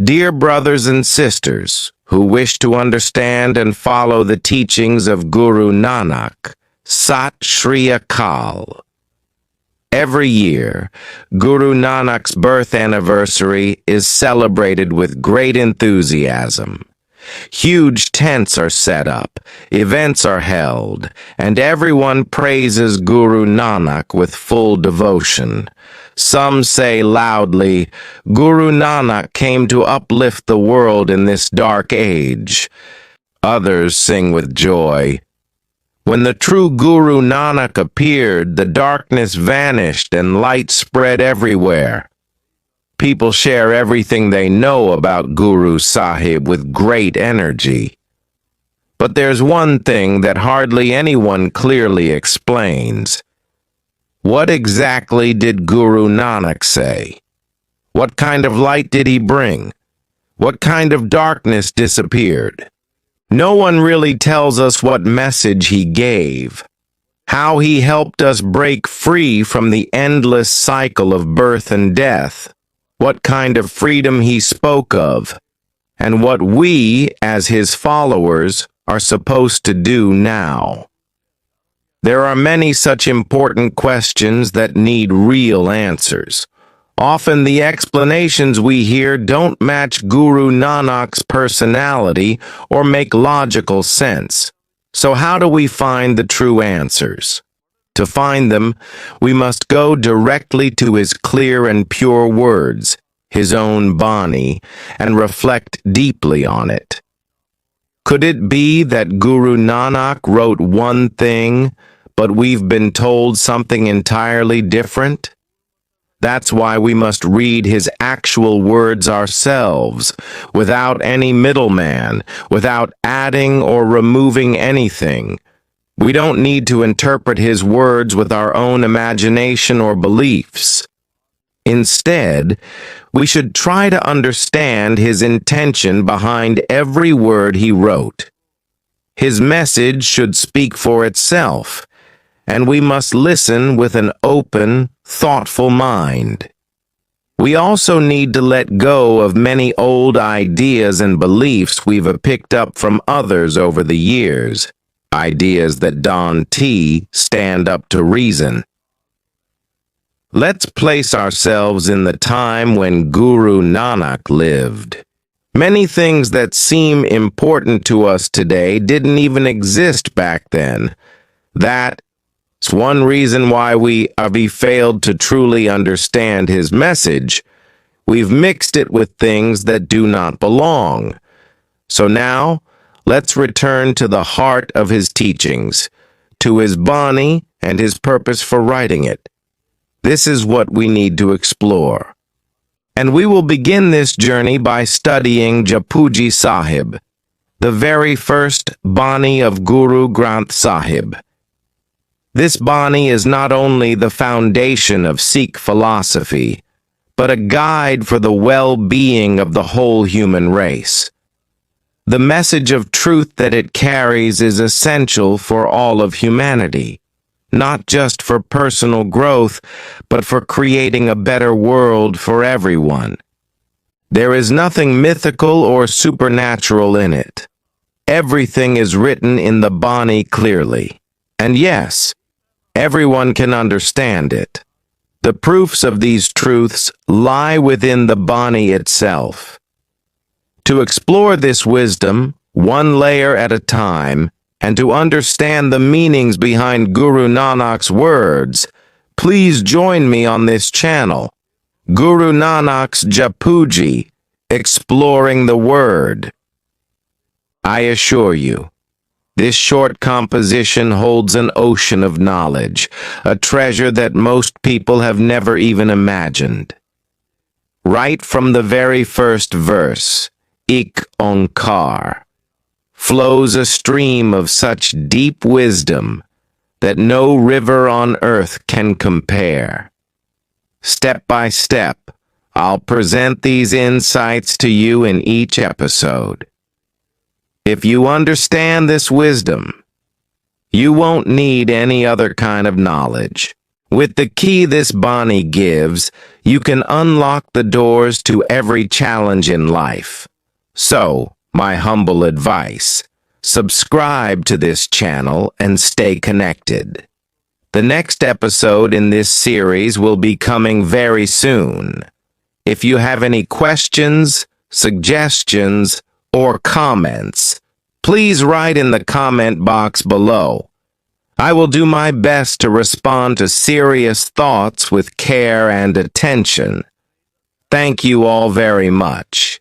Dear brothers and sisters who wish to understand and follow the teachings of Guru Nanak, Sat Shri Akal. Every year, Guru Nanak's birth anniversary is celebrated with great enthusiasm. Huge tents are set up, events are held, and everyone praises Guru Nanak with full devotion. Some say loudly, Guru Nanak came to uplift the world in this dark age. Others sing with joy, when the true Guru Nanak appeared, the darkness vanished and light spread everywhere. People share everything they know about Guru Sahib with great energy. But there's one thing that hardly anyone clearly explains. What exactly did Guru Nanak say? What kind of light did he bring? What kind of darkness disappeared? No one really tells us what message he gave, how he helped us break free from the endless cycle of birth and death, what kind of freedom he spoke of, and what we, as his followers, are supposed to do now. There are many such important questions that need real answers. Often the explanations we hear don't match Guru Nanak's personality or make logical sense. So how do we find the true answers? To find them, we must go directly to his clear and pure words, his own Bani, and reflect deeply on it. Could it be that Guru Nanak wrote one thing, but we've been told something entirely different? That's why we must read his actual words ourselves, without any middleman, without adding or removing anything. We don't need to interpret his words with our own imagination or beliefs. Instead, we should try to understand his intention behind every word he wrote. His message should speak for itself, and we must listen with an open, thoughtful mind. We also need to let go of many old ideas and beliefs we've picked up from others over the years, ideas that don't stand up to reason. Let's place ourselves in the time when Guru Nanak lived. Many things that seem important to us today didn't even exist back then. That's one reason why we failed to truly understand his message. We've mixed it with things that do not belong. So now, let's return to the heart of his teachings, to his Bani and his purpose for writing it. This is what we need to explore. And we will begin this journey by studying Japuji Sahib, the very first Bani of Guru Granth Sahib. This Bani is not only the foundation of Sikh philosophy, but a guide for the well-being of the whole human race. The message of truth that it carries is essential for all of humanity, not just for personal growth, but for creating a better world for everyone. There is nothing mythical or supernatural in it. Everything is written in the Bani clearly. And yes, everyone can understand it. The proofs of these truths lie within the Bani itself. To explore this wisdom, one layer at a time, and to understand the meanings behind Guru Nanak's words, please join me on this channel, Guru Nanak's Japuji, Exploring the Word. I assure you, this short composition holds an ocean of knowledge, a treasure that most people have never even imagined. Right from the very first verse, Ik Onkar, flows a stream of such deep wisdom that no river on earth can compare. Step by step, I'll present these insights to you in each episode. If you understand this wisdom, you won't need any other kind of knowledge. With the key this Bani gives, you can unlock the doors to every challenge in life. So, my humble advice, subscribe to this channel and stay connected. The next episode in this series will be coming very soon. If you have any questions, suggestions, or comments, please write in the comment box below. I will do my best to respond to serious thoughts with care and attention. Thank you all very much.